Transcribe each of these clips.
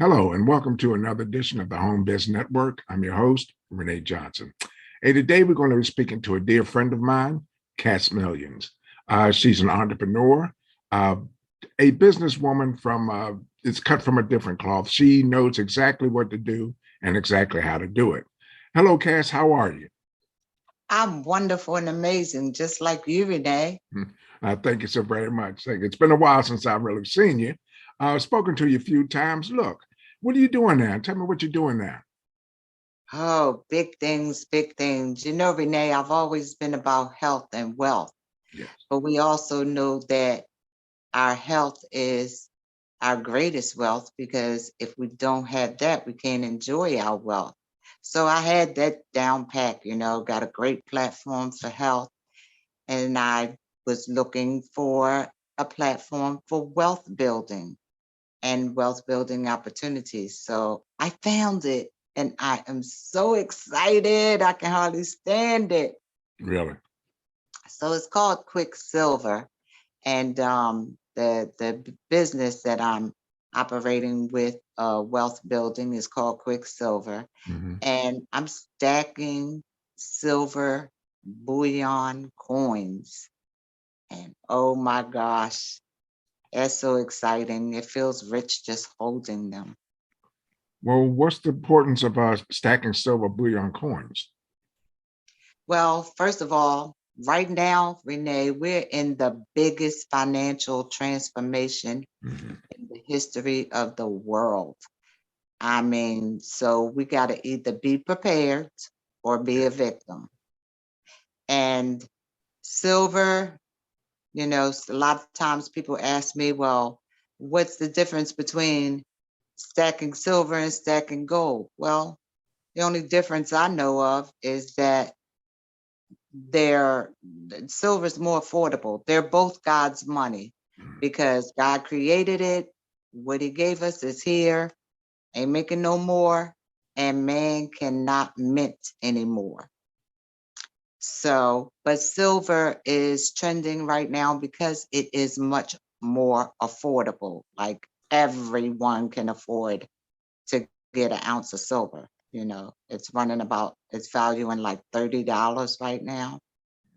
Hello, and welcome to another edition of the Home Biz Network. I'm your host, Renee Johnson. Hey, today we're going to be speaking to a dear friend of mine, Cass Millions. She's an entrepreneur, uh, a businesswoman it's cut from a different cloth. She knows exactly what to do and exactly how to do it. Hello, Cass. How are you? I'm wonderful and amazing, just like you, Renee. Thank you so very much. It's been a while since I've really seen you. I've spoken to you a few times. Look, what are you doing now? Tell me what you're doing now. Oh, big things, big things. Renee, I've always been about health and wealth, Yes. but we also know that our health is our greatest wealth because if we don't have that, we can't enjoy our wealth. So I had that down pat, got a great platform for health, and I was looking for a platform for wealth building and wealth building opportunities. So I found it and I am so excited. I can hardly stand it. Really? So it's called Quicksilver. And the business that I'm operating with wealth building is called Quicksilver. Hmm. And I'm stacking silver bullion coins. And oh my gosh, it's so exciting. It feels rich just holding them. Well, what's the importance of stacking silver bullion coins? Well, first of all, right now, Renee, we're in the biggest financial transformation Hmm. in the history of the world. I mean, so we got to either be prepared or be Yeah. a victim. And silver, a lot of times people ask me, well, what's the difference between stacking silver and stacking gold? Well, the only difference I know of is that they're silver's more affordable. They're both God's money Mhm. because God created it. What he gave us is here, ain't making no more, and man cannot mint anymore. So, but silver is trending right now because it is much more affordable. Like everyone can afford to get an ounce of silver. It's valuing like $30 right now.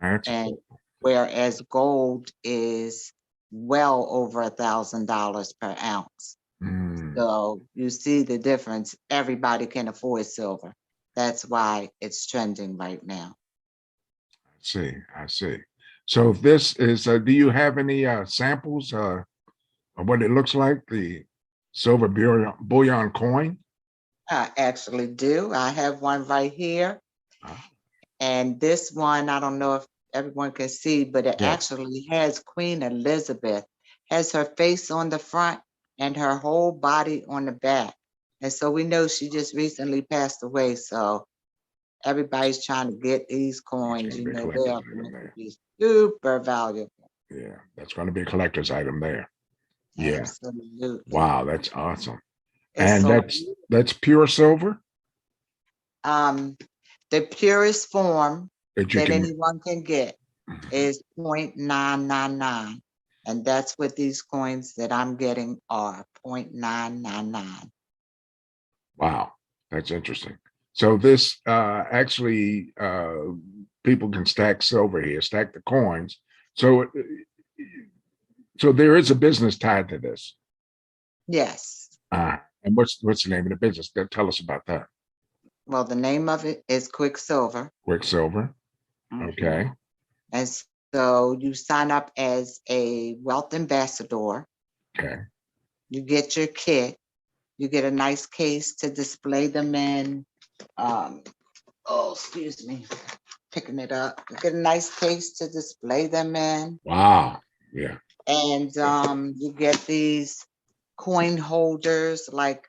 That's And cool. whereas gold is well over $1,000 per ounce. Mm, So you see the difference. Everybody can afford silver. That's why it's trending right now. I see. So if this is, do you have any samples of what it looks like, the silver bullion coin? I actually do. I have one right here. Ah, And this one, I don't know if everyone can see, but it yes. actually has Queen Elizabeth, has her face on the front and her whole body on the back. And so we know she just recently passed away. So everybody's trying to get these It's coins. going to be a They collector's are item going to there. be super valuable. Yeah, that's going to be a collector's item there. Yeah. Absolutely. Wow, that's awesome. It's And so that's pure silver um the purest form that you that can. anyone can get is 0.999. And that's what these coins that I'm getting are 0.999. Wow, that's interesting. So this actually people can stack silver here, stack the coins. So so there is a business tied to this. Yes. And what's the name of the business? Tell us about that. Well, the name of it is Quicksilver. Quicksilver. Mhm. Okay. And so you sign up as a wealth ambassador. Okay. You get your kit. You get a nice case to display them in. Um, oh, excuse me, picking it up. You get a nice case to display them in. Wow. Yeah. And Yeah. you get these coin holders, like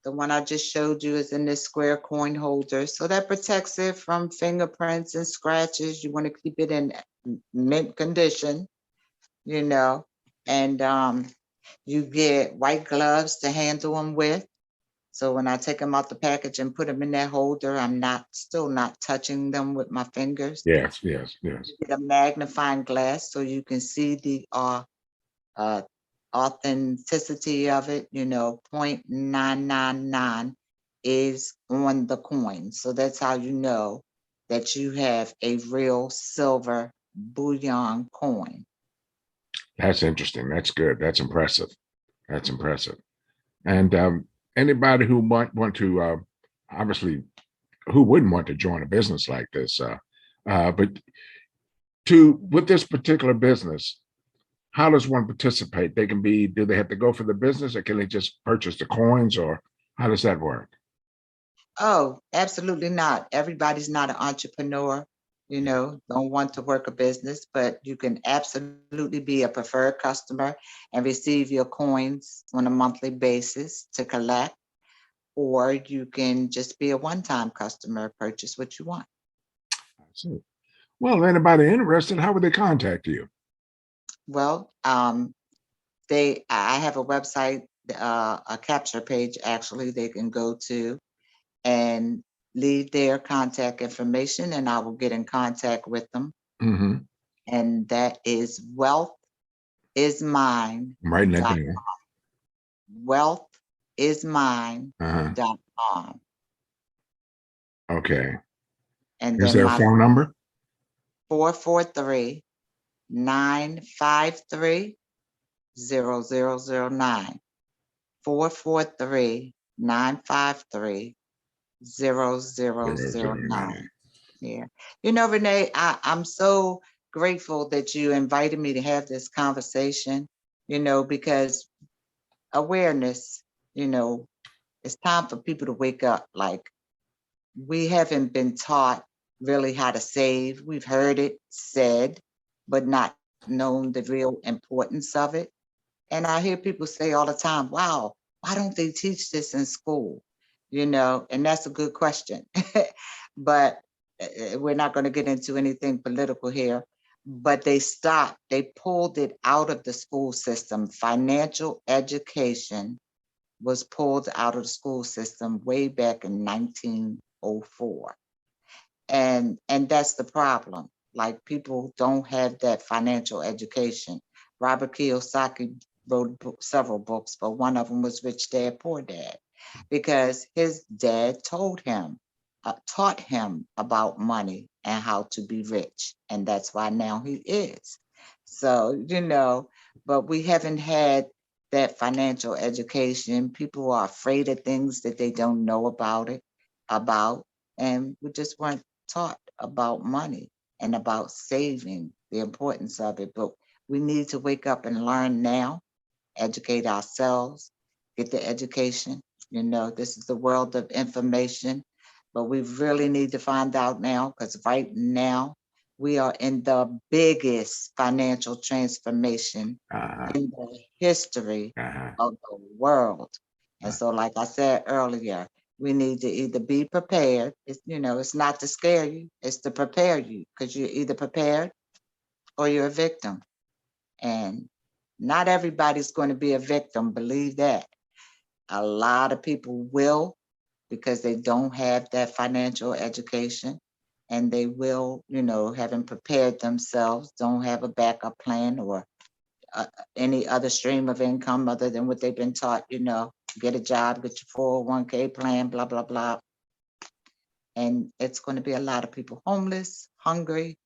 the one I just showed you is in this square coin holder. So that protects it from fingerprints and scratches. You want to keep it in mint condition, you know. And you get white gloves to handle them with. So when I take them out the package and put them in that holder, I'm still not touching them with my fingers. Yes. Yes. Yes. You get a magnifying glass so you can see the uh, authenticity of it, 0.999 is on the coin. So that's how you know that you have a real silver bullion coin. That's interesting. That's good. That's impressive. That's impressive. And anybody who might want to, obviously, who wouldn't want to join a business like this? But with this particular business, how does one participate? Do they have to go for the business, or can they just purchase the coins, or how does that work? Oh, absolutely not. Everybody's not an entrepreneur, don't want to work a business, but you can absolutely be a preferred customer and receive your coins on a monthly basis to collect, or you can just be a one-time customer, purchase what you want. I see. Well, anybody interested, how would they contact you? Well, I have a website, a capture page actually they can go to and leave their contact information, and I will get in contact with them. Mm-hmm. And that is wealthismine.com. I'm writing that down. Wealthismine.com. Uh-huh. Okay. And Is then there a my phone number? 443-953-0009. 443-953-0009. Yeah. Renee, I'm so grateful that you invited me to have this conversation, because awareness, it's time for people to wake up. Like, we haven't been taught really how to save. We've heard it said, but not known the real importance of it. And I hear people say all the time, wow, why don't they teach this in school? And that's a good question. But we're not going to get into anything political here. But they pulled it out of the school system. Financial education was pulled out of the school system way back in 1904. And that's the problem. Like, people don't have that financial education. Robert Kiyosaki wrote several books, but one of them was Rich Dad, Poor Dad, because his dad taught him about money and how to be rich. And that's why now he is. So, but we haven't had that financial education. People are afraid of things that they don't know about, and we just weren't taught about money and about saving, the importance of it. But we need to wake up and learn now, educate ourselves, get the education. This is the world of information, but we really need to find out now, because right now we are in the biggest financial transformation Uh-huh. in the history Uh-huh. of the world. And Uh, so, like I said earlier, we need to either be prepared. It's not to scare you, it's to prepare you, because you're either prepared or you're a victim. And not everybody's going to be a victim, believe that. A lot of people will, because they don't have that financial education, and they will, haven't prepared themselves, don't have a backup plan or any other stream of income other than what they've been taught, get a job, get your 401k plan, blah, blah, blah. And it's going to be a lot of people homeless, hungry,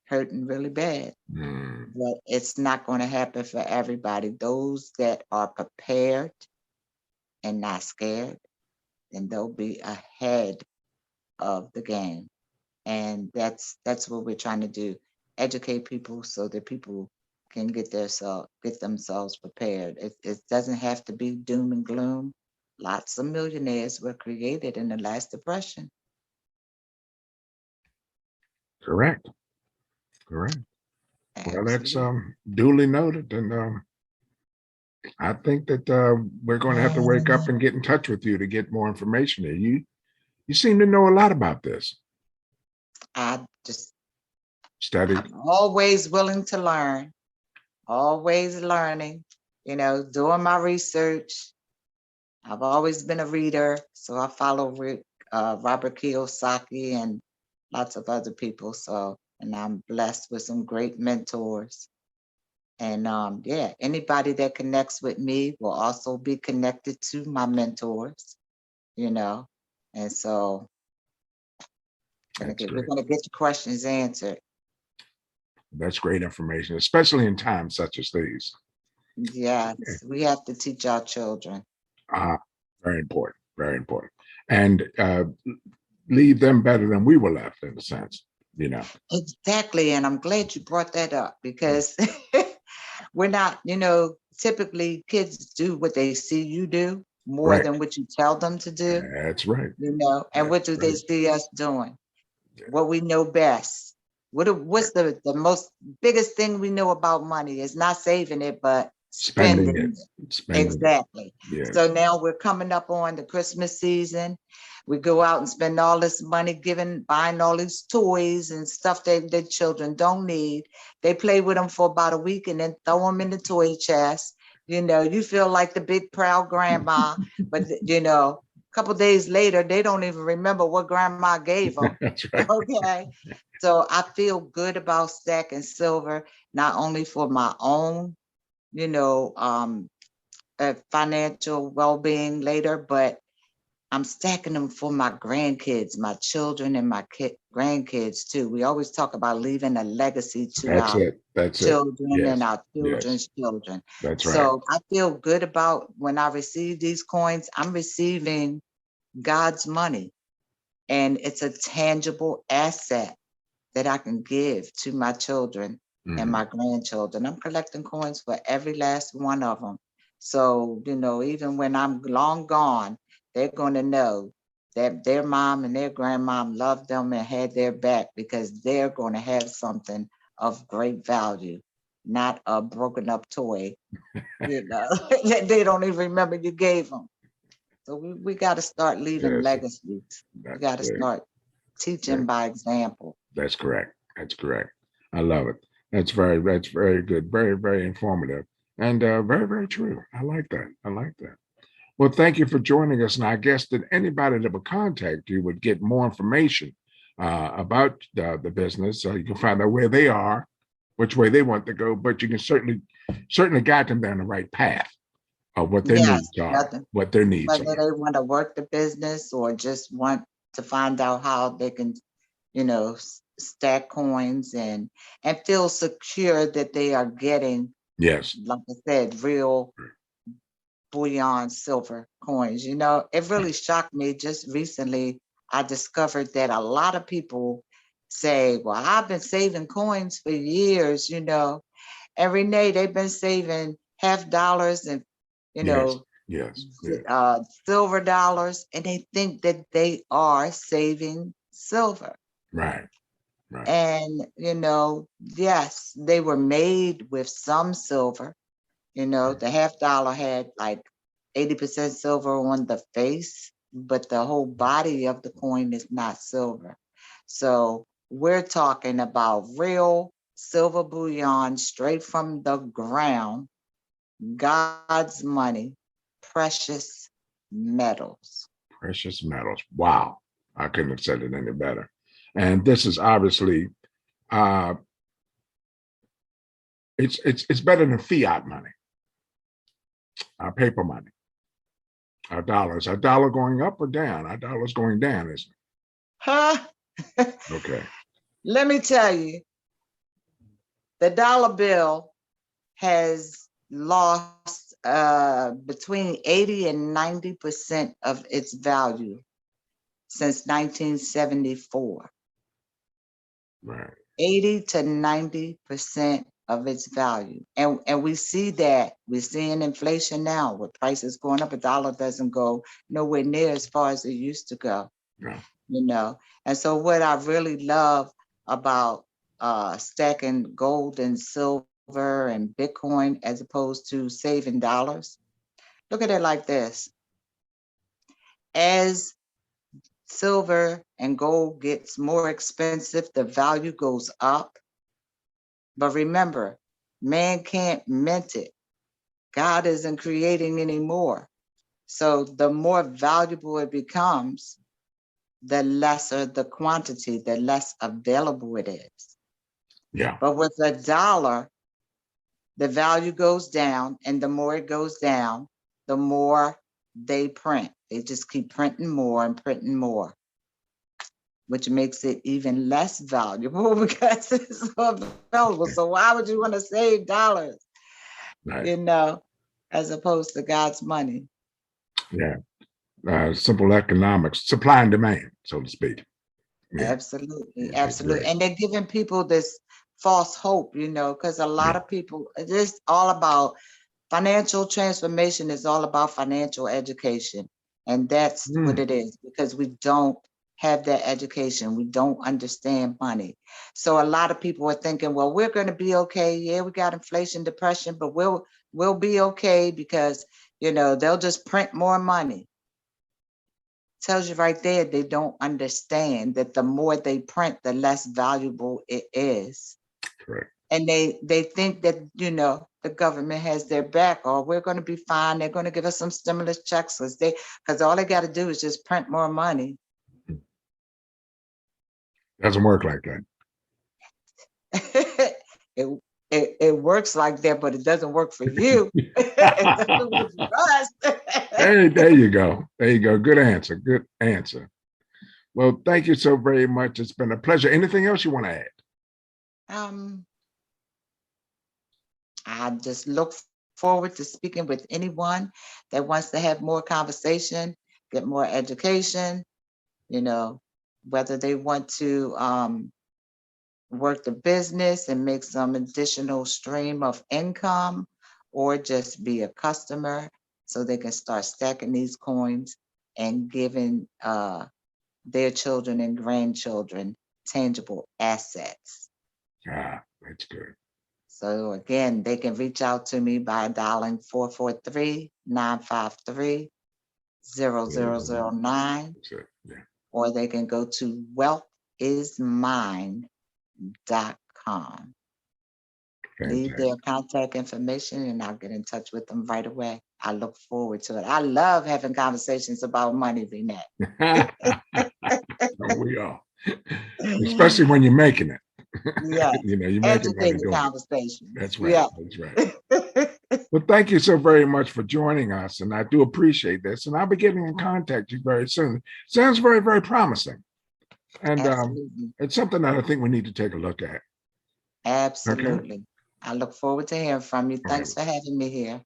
hurting really bad. But it's not going to happen for everybody. Those that are prepared and not scared, then they'll be ahead of the game. And that's what we're trying to do. Educate people so that people can get themselves prepared. It doesn't have to be doom and gloom. Lots of millionaires were created in the last depression. Correct. Correct. Well, that's Absolutely. duly noted, and I think that we're going to have to wake up and get in touch with you to get more information. Here, you seem to know a lot about this. I just Studied. I'm always willing to learn, always learning, doing my research. I've always been a reader, so I follow Robert Kiyosaki and lots of other people. So, and I'm blessed with some great mentors. And yeah, anybody that connects with me will also be connected to my mentors, you know. And so That's we're great. gonna get your questions answered. That's great information, especially in times such as these. Yes, we have to teach our children. Uh, Very important, very important. And leave them better than we were left, in a sense, you know. Exactly. And I'm glad you brought that up because we're not, typically kids do what they see you do more Right. than what you tell them to do, That's right. and That's what do they right. see us doing? What we know best. What's the most biggest thing we know about money is not saving it, but Spending spending it, it. spending it. Exactly. Yes. So now we're coming up on the Christmas season. We go out and spend all this money buying all these toys and stuff that the children don't need. They play with them for about a week and then throw them in the toy chest. You feel like the big proud grandma, but a couple days later, they don't even remember what grandma gave them. That's right. Okay. So I feel good about stacking silver, not only for my own, you know, um, financial well-being later, but I'm stacking them for my grandkids, my children, and my grandkids too. We always talk about leaving a legacy to That's our it. That's it. children and Yes. our Yes. children's children. That's right. So I feel good about when I receive these coins, I'm receiving God's money, and it's a tangible asset that I can give to my children and Mhm. my grandchildren. I'm collecting coins for every last one of them. So, even when I'm long gone, they're going to know that their mom and their grandmom loved them and had their back because they're going to have something of great value, not a broken up toy, that they don't even remember you gave them. So we got to start leaving Yes. legacies. We That's got to great. start teaching That, by example. that's correct. That's correct. I love it. That's very good. Very, very informative. And very, very true. I like that. I like that. Well, thank you for joining us. And I guess that anybody that would contact you would get more information about the business. So you can find out where they are, which way they want to go, but you can certainly guide them down the right path of what their Yes, needs are, whether what their needs whether are. they want to work the business or just want to find out how they can, stack coins and feel secure that they are getting, Yes. like I said, real bullion silver coins. It really shocked me just recently. I discovered that a lot of people say, "Well, I've been saving coins for years," and Renee, they've been saving half dollars and you Yes. know Yes. Yes. silver dollars, and they think that they are saving silver. Right. Right. And, yes, they were made with some silver. The half dollar had like 80% silver on the face, but the whole body of the coin is not silver. So we're talking about real silver bullion straight from the ground, God's money, precious metals. Precious metals. Wow. I couldn't have said it any better. And this is obviously uh it's better than fiat money, our paper money, our dollars. Our dollar going up or down? Our dollar's going down, isn't Huh? it? Okay. Let me tell you, the dollar bill has lost between 80 and 90% of its value since 1974. Right. 80 to 90% of its value. And we see that. We're seeing inflation now with prices going up. A dollar doesn't go nowhere near as far as it used to go, Yeah. And so what I really love about stacking gold and silver and Bitcoin as opposed to saving dollars, look at it like this. As silver and gold gets more expensive, the value goes up. But remember, man can't mint it. God isn't creating anymore. So the more valuable it becomes, the lesser the quantity, the less available it is. Yeah. But with a dollar, the value goes down, and the more it goes down, the more they print. They just keep printing more and printing more, which makes it even less valuable because it's available. So why would you want to save dollars, Right. you know, as opposed to God's money? Yeah. Simple economics, supply and demand, so to speak. Yeah. Absolutely, Yeah, that's absolutely. great. And they're giving people this false hope, you know, because a lot Yeah. of people, it's all about financial transformation, is all about financial education. And that's what Mm, it is, because we don't have that education. We don't understand money. So a lot of people are thinking, well, we're going to be okay. Yeah, we got inflation, depression, but we'll be okay because, you know, they'll just print more money. Tells you right there, they don't understand that the more they print, the less valuable it is. correct. And they think that, you know, the government has their back, or we're going to be fine. They're going to give us some stimulus checks, because all they got to do is just print more money. Doesn't work like it, it works like that, but it doesn't work for you. It doesn't work that. for us. Hey, there you go. There you go. Good answer. Good answer. Well, thank you so very much. It's been a pleasure. Anything else you want to add? um, I just look forward to speaking with anyone that wants to have more conversation, get more education, you know, whether they want to work the business and make some additional stream of income, or just be a customer so they can start stacking these coins and giving their children and grandchildren tangible assets. That's good. So again, they can reach out to me by dialing 443-953-0009, That's it. Yeah. or they can go to wealthismine.com. Leave their Fantastic. contact information and I'll get in touch with them right away. I look forward to it. I love having conversations about money, Renee. We are, especially when you're making it. Yes, You're making money educated doing it. conversations. That's right. Yeah. That's right. Well, thank you so very much for joining us, and I do appreciate this. And I'll be getting in contact with you very soon. Sounds very, very promising, and Absolutely. it's something that I think we need to take a look at. Okay. Absolutely. I look forward to hearing from you. Okay. Thanks for having me here.